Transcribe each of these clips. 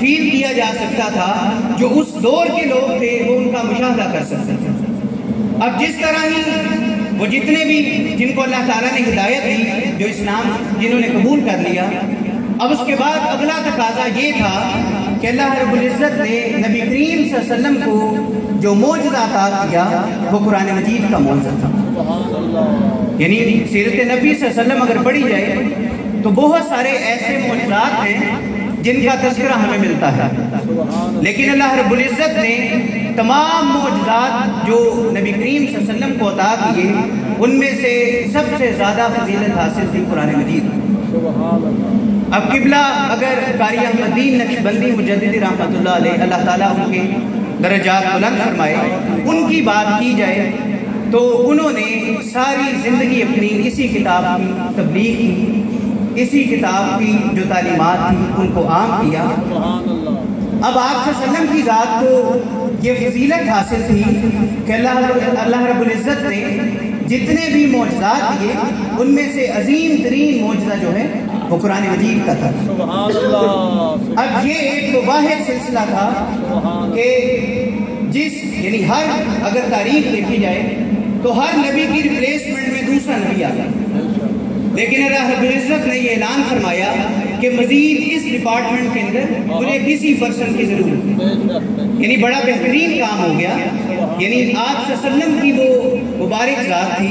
فیل کیا جا سکتا تھا جو اس دور کے لوگ تھے وہ ان کا مشاہدہ کر سکتے تھے۔ اب جس طرح ہی وہ جتنے بھی جن کو اللہ تعالیٰ نے ہدایت دی، جو اسلام جنہوں نے قبول کر لیا، اب اس کے بعد اگلا تقاضا یہ تھا کہ اللہ رب العزت نے نبی کریم صلی اللہ علیہ وسلم کو جو معجزہ عطا کیا وہ قرآن مجید کا معجزہ تھا۔ یعنی سیرت نبی صلی اللہ علیہ وسلم اگر پڑھی جائے تو بہت سارے ایسے معجزات ہیں جن کا تذکرہ ہمیں ملتا ہے، لیکن اللہ رب العزت نے تمام معجزات جو نبی کریم صلی اللہ علیہ وسلم کو عطا کیے ان میں سے سب سے زیادہ فضیلت حاصل تھی قرآن مجید۔ اب قبلہ اگر قاری احمد دین نقشبندی مجددی رحمۃ اللہ علیہ، اللہ تعالیٰ ان کے درجات بلند فرمائے، ان کی بات کی جائے تو انہوں نے ساری زندگی اپنی اسی کتاب کی تبلیغ کی، اسی کتاب کی جو تعلیمات تھی ان کو عام کیا۔ اب آپ صلی اللہ علیہ وسلم کی ذات کو یہ فضیلت حاصل تھی کہ اللہ رب العزت نے جتنے بھی معجزات دیے ان میں سے عظیم ترین معجزہ جو ہے وہ قرآن مجید کا تھا۔ اب یہ ایک واحد سلسلہ تھا کہ یعنی اگر تاریخ دیکھی جائے تو ہر نبی کی ریپلیسمنٹ میں دوسرا نبی آتا، لیکن اللہ رب العزت نے یہ اعلان فرمایا کہ مزید اس ڈپارٹمنٹ کے اندر مجھے کسی پرسن کی ضرورت ہے، یعنی بڑا بہترین کام ہو گیا۔ یعنی آپ صلی اللہ علیہ وسلم کی وہ مبارک ذات تھی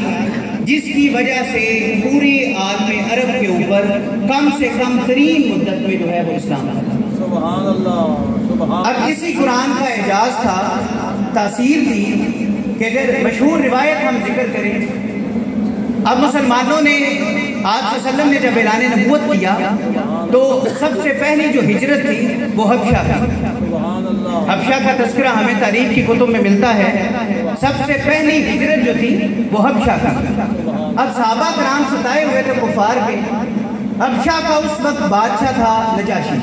جس کی وجہ سے پوری عالم عرب کے اوپر کم سے کم ترین مدت میں جو ہے وہ اسلام تھا۔ اب اسی قرآن کا اعجاز تھا، تاثیر تھی کہ اگر مشہور روایت ہم ذکر کریں، اب مسلمانوں نے آپ صلی اللہ علیہ وسلم نے جب اعلان نبوت کیا تو سب سے پہلی جو ہجرت تھی وہ حبشہ تھی۔ حبشہ کا تذکرہ ہمیں تاریخ کی کتب میں ملتا ہے، سب سے پہلی ہجرت جو تھی وہ حبشہ کا۔ اب صحابہ کرام ستائے ہوئے تھے کفار کے۔ حبشہ کا اس وقت بادشاہ تھا نجاشی،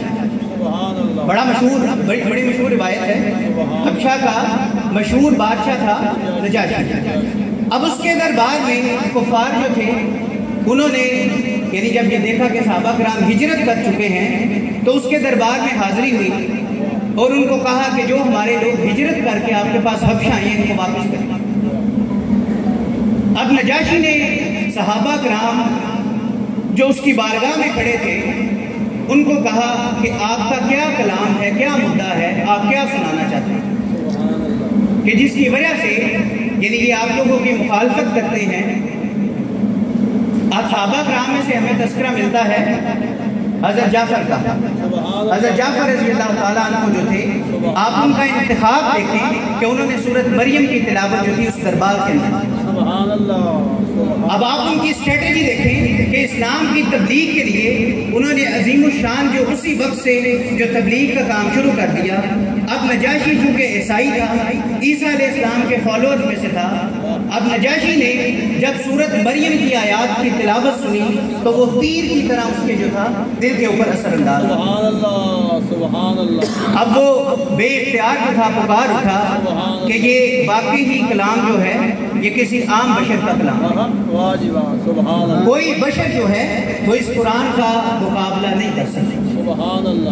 بڑا مشہور بڑی مشہور روایت ہے، حبشہ کا مشہور بادشاہ تھا نجاشی۔ اب اس کے دربار میں کفار جو تھے انہوں نے یعنی جب یہ دیکھا کہ صحابہ کرام ہجرت کر چکے ہیں تو اس کے دربار میں حاضری ہوئی اور ان کو کہا کہ جو ہمارے لوگ ہجرت کر کے آپ کے پاس حبشہ آئے ہیں ان کو واپس کریں۔ اب نجاشی نے صحابہ کرام جو اس کی بارگاہ میں کھڑے تھے ان کو کہا کہ آپ کا کیا کلام ہے، کیا مدعا ہے، آپ کیا سنانا چاہتے ہیں کہ جس کی وجہ سے یعنی یہ آپ لوگوں کی مخالفت کرتے ہیں۔ صحابہ کرام میں سے ہمیں تذکرہ ملتا ہے حضرت جعفر کا۔ حضرت جعفر رضی اللہ تعالیٰ عنہ جو تھے، آپ ان کا انتخاب دیکھیں کہ انہوں نے سورۃ مریم کی تلاوت جو تھی اس دربار کے اندر۔ اب آپ ان کی اسٹریٹجی دیکھیں کہ اسلام کی تبلیغ کے لیے انہوں نے عظیم الشان جو اسی وقت سے جو تبلیغ کا کام شروع کر دیا۔ اب نجاشی چونکہ عیسائی تھا، عیسیٰ علیہ السلام کے فالوورز میں سے تھا، اب نجاشی نے جب سورۃ مریم کی آیات کی تلاوت سنی تو وہ تیر کی طرح اس کے جو تھا دل کے اوپر اثر انداز ہوا۔ اب وہ بے اختیار جو تھا پکار اٹھا کہ یہ واقعی ہی کلام جو ہے یہ کسی عام بشر کا کلام، کوئی بشر جو ہے وہ اس قرآن کا مقابلہ نہیں کر سکتے۔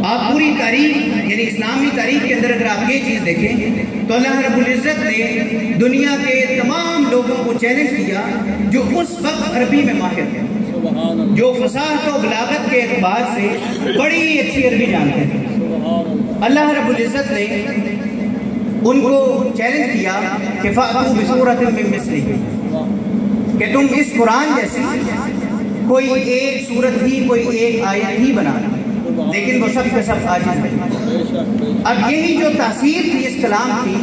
آپ پوری تاریخ یعنی اسلامی تاریخ کے اندر اگر آپ یہ چیز دیکھیں تو اللہ رب العزت نے دنیا کے تمام لوگوں کو چیلنج کیا جو اس وقت عربی میں ماہر تھے، جو فصاحت و بلاغت کے اعتبار سے بڑی اچھی عربی جانتے تھے۔ اللہ رب العزت نے ان کو چیلنج کیا کہ فَأْتُوا بِسُورَةٍ مِّن مِّثْلِهِ، کہ تم اس قرآن جیسی کوئی ایک سورت ہی کوئی ایک آیت ہی بنا، لیکن وہ سب کے سب عاجز ہیں۔ اب یہی جو تاثیر تھی اس کلام کی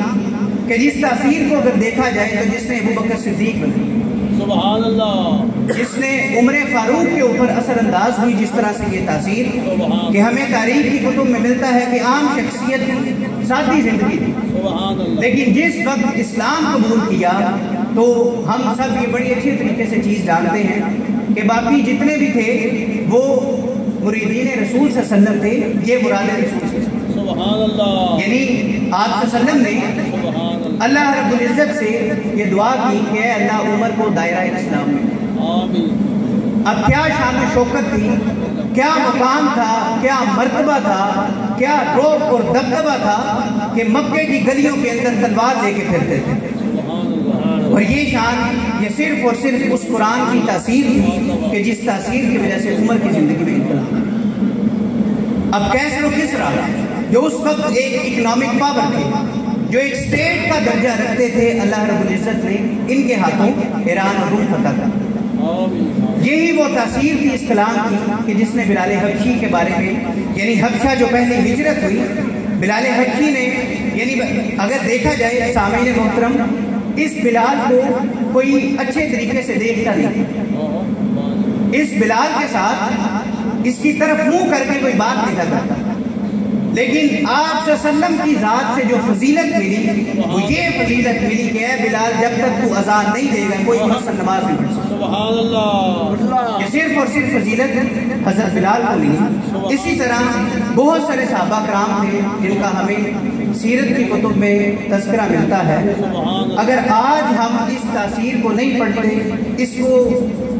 کہ جس تاثیر کو اگر دیکھا جائے تو جس نے ابو بکر صدیق بنی، سبحان اللہ، جس نے عمر فاروق کے اوپر اثر انداز ہوئی جس طرح سے یہ تاثیر کہ ہمیں تاریخ کی کتب میں ملتا ہے کہ عام شخصیت سادی زندگی تھی، لیکن جس وقت اسلام قبول کیا تو ہم سب یہ بڑی اچھی طریقے سے چیز جانتے ہیں کہ باقی جتنے بھی تھے وہ مریدین رسول صلی اللہ علیہ وسلم تھے، یہ مراد رسول سبحان اللہ، یعنی آپ صلی اللہ علیہ وسلم نے اللہ رب العزت سے یہ دعا کی کہ اے اللہ عمر کو دائرہ اسلام میں۔ آمین۔ اب کیا شان و شوکت تھی کیا مقام تھا، کیا مرتبہ تھا، کیا رعب اور دبدبہ تھا کہ مکے کی گلیوں کے اندر تلوار لے کے پھرتے تھے۔ اور یہ شان یہ صرف اور صرف اس قرآن کی تاثیر تھی کہ جس تاثیر کی وجہ سے عمر کی زندگی میں انقلاب۔ اب کیسر و کسریٰ جو اس وقت ایک اکنامک پاور تھے، جو ایک اسٹیٹ کا درجہ رکھتے تھے، اللہ رب العزت نے ان کے ہاتھوں ایران اور روم فتح کر۔ یہی وہ تاثیر تھی اس کلام کی کہ جس نے بلال حبشی کے بارے میں، یعنی حبشہ جو پہلی ہجرت ہوئی، بلال حبشی نے، یعنی اگر دیکھا جائے سامعین محترم، اس بلال کو کوئی اچھے طریقے سے دیکھتا نہیں، اس بلال کے ساتھ اس کی طرف منہ کر کے کوئی بات نہیں کرتا، لیکن آپ صلی اللہ علیہ وسلم کی ذات سے جو فضیلت ملی وہ یہ فضیلت ملی کہ اے بلال جب تک تو اذان نہیں دے گا کوئی مسلم نماز نہیں پڑھ سکتا۔ سبحان اللہ۔ یہ صرف اور صرف فضیلت حضرت بلال کو ملی۔ اسی طرح بہت سارے صحابہ کرام تھے جن کا ہمیں سیرت کی کتب میں تذکرہ ملتا ہے۔ اگر آج ہم اس تاثیر کو نہیں پڑھتے، اس کو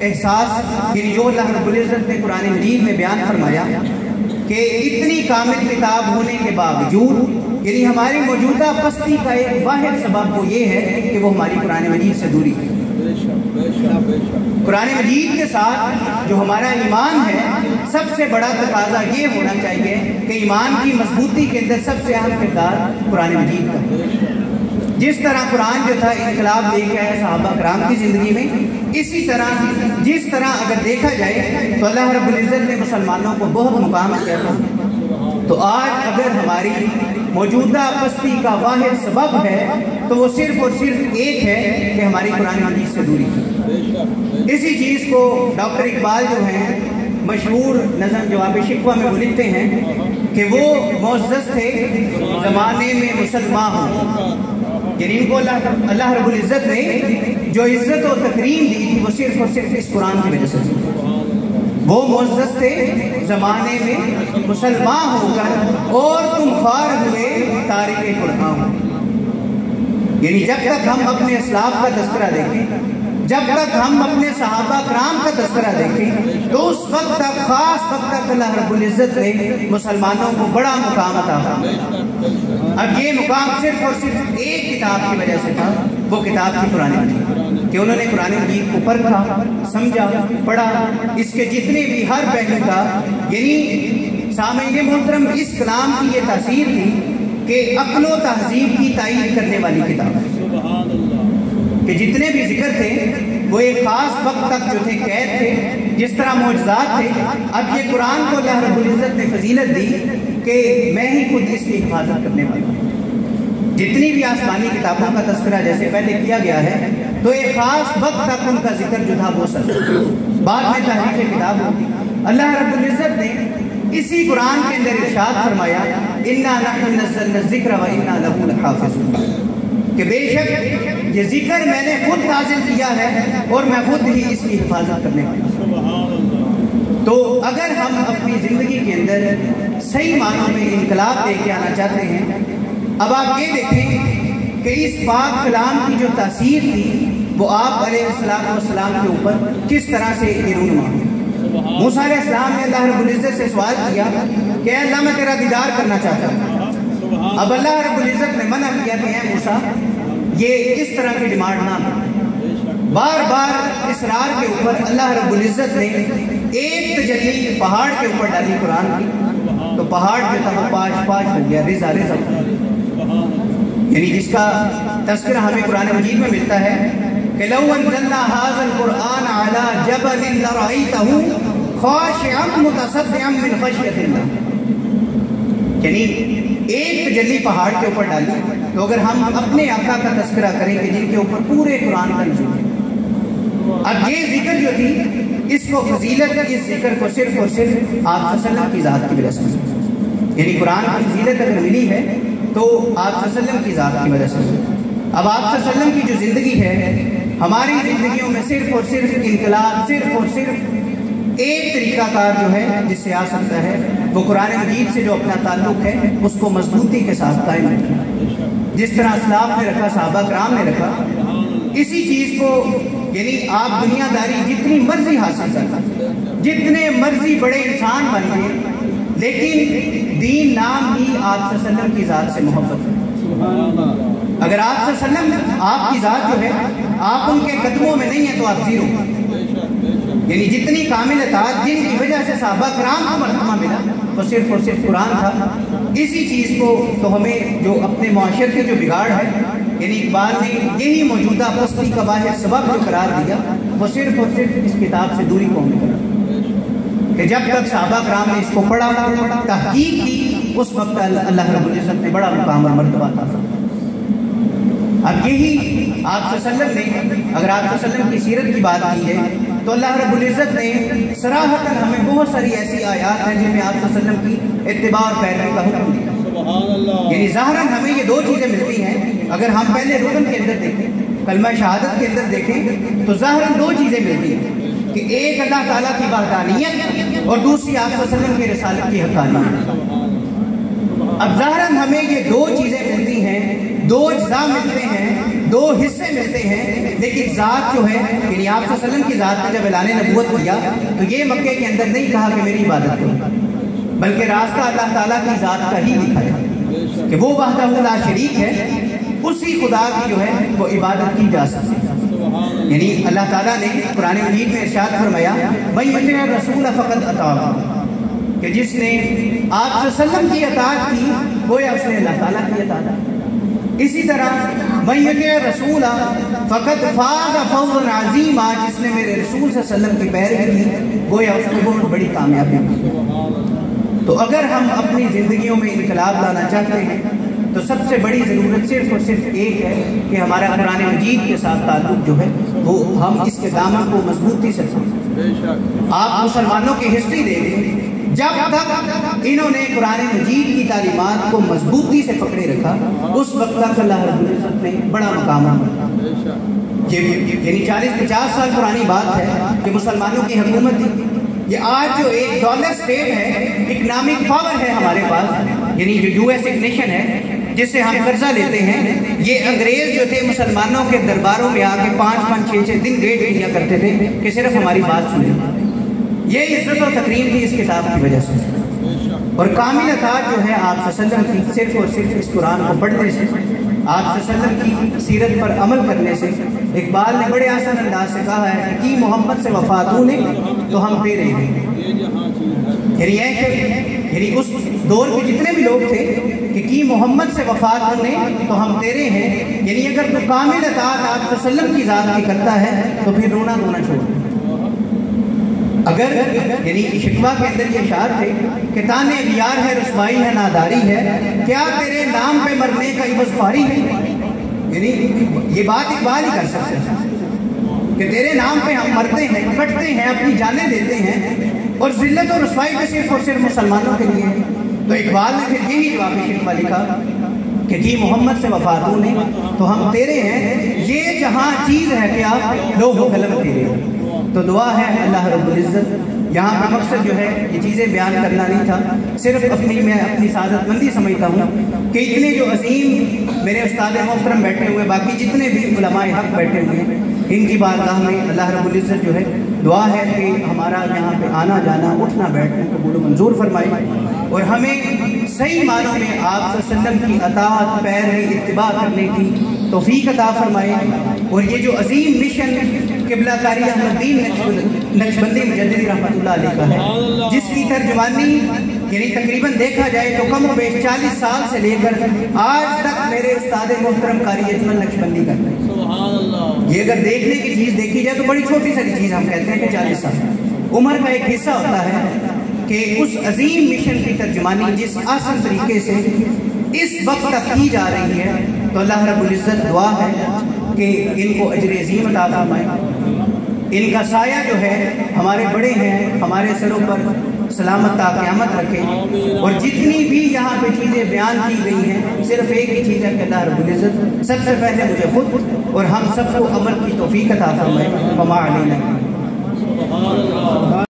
احساس، یعنی جو اللہ رب العزت نے قرآن مجید میں بیان فرمایا کہ اتنی کامل کتاب ہونے کے باوجود، یعنی ہماری موجودہ پستی کا ایک واحد سبب وہ یہ ہے کہ وہ ہماری قرآن مجید سے دوری ہے۔ قرآن مجید کے ساتھ جو ہمارا ایمان ہے، سب سے بڑا تقاضا یہ ہونا چاہیے کہ ایمان کی مضبوطی کے اندر سب سے اہم کردار قرآن مجید کا۔ جس طرح قرآن جو تھا انقلاب لے کے آیا صحابہ کرام کی زندگی میں، اسی طرح جس طرح اگر دیکھا جائے تو اللہ رب العزت نے مسلمانوں کو بہت مقام کیا تھا۔ تو آج اگر ہماری موجودہ پستی کا واحد سبب ہے تو وہ صرف اور صرف ایک ہے کہ ہماری قرآن مجید سے دوری ہے۔ اسی چیز کو ڈاکٹر اقبال جو ہیں مشہور نظم جواب شکوہ میں وہ لکھتے ہیں کہ وہ معزز تھے زمانے میں مسلمان ہوں، یعنی ان کو اللہ رب العزت نے جو عزت و تکریم دی تھی وہ صرف اور صرف اس قرآن کی وجہ سے تھی۔ وہ معزز تھے زمانے میں مسلمان ہو کر اور تم خوار ہوئے تارک قرآن۔ یعنی جب تک ہم اپنے اسلاف کا تذکرہ دیکھیں، جب تک ہم اپنے صحابہ کرام کا تذکرہ دیکھیں تو اس وقت تک، خاص وقت تک اللہ رب العزت نے مسلمانوں کو بڑا مقام عطا فرمایا۔ اب یہ مقام صرف اور صرف ایک کتاب کی وجہ سے تھا، وہ کتاب تھی قرآن مجید، کہ انہوں نے قرآن مجید کو پرکھا، سمجھا، پڑھا، اس کے جتنے بھی ہر پہلو کا، یعنی سامعین محترم اس کلام کی یہ تاثیر تھی کہ عقل و تہذیب کی تائید کرنے والی کتاب ہے، کہ جتنے بھی ذکر تھے وہ ایک خاص وقت تک جو تھے قید تھے، جس طرح معجزات تھے۔ اب یہ قرآن کو اللہ رب العزت نے فضیلت دی کہ میں ہی خود اس کی حفاظت کرنے والا ہوں۔ جتنی بھی آسمانی کتابوں کا تذکرہ جیسے پہلے کیا گیا ہے تو ایک خاص وقت تک ان کا ذکر جو تھا وہ سر، بعد میں تحریف کتاب ہوگی۔ اللہ رب العزت نے اسی قرآن کے اندر ارشاد فرمایا اِنَّا نَحْنُ نَزَّلْنَا الذِّكْرَ وَإِنَّا لَهُ لَحَافِظُونَ، کہ بے شک یہ ذکر میں نے خود نازل کیا ہے اور میں خود ہی اس کی حفاظت کرنے والا ہوں۔ تو اگر ہم اپنی زندگی کے اندر صحیح معنوں میں انقلاب لے کے آنا چاہتے ہیں، اب آپ یہ دیکھیں کہ اس پاک کلام کی جو تاثیر تھی وہ آپ علیہ السلام کے اوپر کس طرح سے رونما ہوئی۔ موسیٰ علیہ السلام نے اللہ رب العزت سے سوال کیا کہ اے اللہ میں تیرا دیدار کرنا چاہتا ہوں۔ اب اللہ رب العزت نے منع کیا کہ اے موسیٰ یہ اس طرح کی ڈیمانڈ نہ کرو۔ بار بار اصرار کے اوپر اللہ رب العزت نے ایک تجلی پہاڑ کے اوپر ڈالی قرآن کی، تو پہاڑ جو تھا وہ پاش پاش ہو گیا، رزا رزا ہو گیا، یعنی جس کا تذکرہ ہمیں قرآن مجید میں ملتا ہے کہ لو انزلنا هذا القرآن على جبل لرأيته خاشعا متصدعا من خشية الله، یعنی ایک تجلی پہاڑ کے اوپر ڈالی تو اگر ہم اپنے آقا کا تذکرہ کریں کہ جن کے اوپر پورے قرآن کا نزول ہے، اب یہ ذکر جو تھی اس کو فضیلت، اس ذکر کو صرف اور صرف آپ صلی اللہ علیہ وسلم کی ذات کی وجہ سے، یعنی قرآن کی فضیلت اگر ملی ہے تو آپ صلی اللہ علیہ وسلم کی ذات کی وجہ سے۔ اب آپ صلی اللہ علیہ وسلم کی جو زندگی ہے، ہماری زندگیوں میں صرف اور صرف انقلاب، صرف اور صرف ایک طریقہ کار جو ہے جس سے آ سکتا ہے وہ قرآن مجید سے جو اپنا تعلق ہے اس کو مضبوطی کے ساتھ قائم رکھنا، جس طرح اسلاف نے رکھا، صحابہ کرام نے رکھا۔ اسی چیز کو، یعنی آپ دنیا داری جتنی مرضی حاصل کرتا جتنے مرضی بڑے انسان بن گئے، لیکن دین نام ہی آپ صلی اللہ علیہ وسلم کی ذات سے محبت ہے۔ اگر آپ صلی اللہ علیہ وسلم آپ کی ذات جو ہے آپ ان کے قدموں میں نہیں ہیں تو آپ زیرو۔ یعنی جتنی کامل اطاعت جن کی وجہ سے صحابہ کرام کو مرتبہ ملا وہ صرف اور صرف قرآن تھا۔ اسی چیز کو تو ہمیں جو اپنے معاشرے کے جو بگاڑ ہے، یعنی اقبال نے یہی موجودہ پستی کا واحد سبب جو قرار دیا وہ صرف اور صرف اس کتاب سے دوری کو ہمیں کرا کہ جب تک صحابہ کرام نے اس کو پڑھا تحقیق کی اس وقت اللہ رب العزت نے بڑا مقام اور مرتبہ عطا فرمایا۔ اب یہی آپ صلی اللہ علیہ وسلم نے، اگر آپ صلی اللہ علیہ وسلم کی سیرت کی بات کی ہے تو اللہ رب العزت نے صراحتاً ہمیں بہت ساری ایسی آیات ہیں جن میں آپ صلی اللہ علیہ وسلم کی اتباع اور پیروی کا حکم دیا۔ سبحان اللہ۔ یعنی ظاہراً ہمیں یہ دو چیزیں ملتی ہیں۔ اگر ہم پہلے رکن کے اندر دیکھیں، کلمہ شہادت کے اندر دیکھیں تو ظاہراً دو چیزیں ملتی ہیں کہ ایک اللہ تعالیٰ کی وحدانیت اور دوسری آپ صلی اللہ علیہ وسلم کی رسالت کی حقانیت۔ اب ظاہراً ہمیں یہ دو چیزیں ملتی ہیں، دو اجزاء ملتے ہیں، دو حصے ملتے ہیں، لیکن ذات جو ہے یعنی آپ صلی اللہ علیہ وسلم کی ذات نے جب اعلان نبوت کیا تو یہ مکے کے اندر نہیں کہا کہ میری عبادت کرو، بلکہ راستہ اللہ تعالیٰ کی ذات کا ہی دکھایا کہ وہ وحدہ لا شریک ہے، اسی خدا کی جو ہے وہ عبادت کی جا سکتی ہے۔ یعنی اللہ تعالیٰ نے قرآن مجید میں ارشاد فرمایا مَن یُطِعِ الرَّسُولَ فَقَدْ أَطَاعَ اللَّهَ، کہ جس نے آپ صلی اللہ علیہ وسلم کی اطاعت کی گویا اس نے اللہ تعالیٰ کی اطاعت کی۔ اسی طرح مَن یُطِعِ الرَّسُولَ فَقَدْ فَازَ فَوْزًا عَظِیمًا، جس نے میرے رسول صلی اللہ علیہ وسلم کی پیروی کی گویا اس کو بہت بڑی کامیابی ملی۔ تو اگر ہم اپنی زندگیوں میں انقلاب لانا چاہتے ہیں تو سب سے بڑی ضرورت صرف اور صرف ایک ہے کہ ہمارا قرآن مجید کے ساتھ تعلق جو ہے وہ ہم اس کے دامن کو مضبوطی سے سمجھیں۔ آپ مسلمانوں کی ہسٹری دیکھیں، جب تک انہوں نے قرآن مجید کی تعلیمات کو مضبوطی سے پکڑے رکھا اس وقت تک اللہ رب العزت نے بڑا مقام رکھا۔ یعنی 40-50 سال پرانی بات ہے کہ مسلمانوں کی حکومت تھی۔ یہ آج جو ایک ڈالر سٹیٹ ہے، اکنامک پاور ہے ہمارے پاس، یعنی جو یو ایس ایک نیشن ہے جس سے ہم قرضہ لیتے ہیں، یہ انگریز جو تھے مسلمانوں کے درباروں میں آ کے 5-6 دن ریٹ دیا کرتے تھے کہ صرف ہماری بات سنیں۔ یہ عزت و تکریم تھی اس کتاب کی وجہ سے، اور کامل اطاعت جو ہے آپ صلی اللہ علیہ وسلم کی صرف اور صرف اس قرآن کو پڑھنے سے، آپ صلی اللہ علیہ وسلم کی سیرت پر عمل کرنے سے۔ اقبال نے بڑے آسان انداز سے کہا ہے کہ محمد سے وفات نے تو ہم تیرے ہیں۔ یعنی اس دور کے جتنے بھی لوگ تھے کہ کی محمد سے وفات نے تو ہم تیرے ہیں، یعنی اگر تو کامل اطاعت آپ صلی اللہ علیہ وسلم کی ذات کی کرتا ہے تو پھر رونا چھوڑ۔ اگر یعنی شکوہ کے اندر یہ اشعار تھے کہ تانے اغیار ہے، رسوائی ہے، ناداری ہے، کیا تیرے نام پہ مرنے کا عوض خواری ہے؟ یعنی یہ بات اقبال ہی کر سکتے ہیں کہ تیرے نام پہ ہم مرتے ہیں، کٹتے ہیں، اپنی جانیں دیتے ہیں، اور ذلت اور رسوائی پہ صرف اور صرف مسلمانوں کے لیے۔ تو اقبال نے پھر یہی جواب شکوہ لکھا کہ جی محمد سے وفات نے تو ہم تیرے ہیں، یہ جہاں چیز ہے کیا لوگ قلم تیرے۔ تو دعا ہے اللہ رب العزت، یہاں پہ مقصد جو ہے یہ چیزیں بیان کرنا نہیں تھا، صرف میں اپنی سعادت مندی سمجھتا ہوں کہ اتنے جو عظیم میرے استاد محترم بیٹھے ہوئے، باقی جتنے بھی علماء حق بیٹھے ہوئے ہیں، ان کی بارگاہ میں اللہ رب العزت جو ہے دعا ہے کہ ہمارا یہاں پہ آنا جانا اٹھنا بیٹھنا قبول و منظور فرمائے، اور ہمیں صحیح معنوں میں آپ صلی اللہ علیہ وسلم کی اطاعت، پیروی، اتباع کرنے کی توفیق عطا فرمائے، اور یہ جو عظیم مشن قبلہ قاری احمد الدین نقشبندی مجددی رحمۃ اللہ علیہ کا ہے، جس کی ترجمانی یعنی تقریباً دیکھا جائے تو کم و بیش 40 سال سے لے کر آج تک میرے استاد محترم قاری اجمل نقشبندی کرتے ہیں۔ یہ اگر دیکھنے کی چیز دیکھی جائے تو بڑی چھوٹی ساری چیز ہم کہتے ہیں کہ 40 سال عمر کا ایک حصہ ہوتا ہے کہ اس عظیم مشن کی ترجمانی جس آسان طریقے سے اس وقت تک کی جا رہی ہے، تو اللہ رب العزت دعا ہے کہ ان کو اجر عظیم عطا فرمائے، ان کا سایہ جو ہے ہمارے بڑے ہیں ہمارے سروں پر سلامت تا قیامت رکھے، اور جتنی بھی یہاں پہ چیزیں بیان کی گئی ہیں صرف ایک ہی چیز ہے کہ اللہ رب العزت سب سے پہلے مجھے خود اور ہم سب کو عمل کی توفیق عطا فرمائے۔ وما علینا۔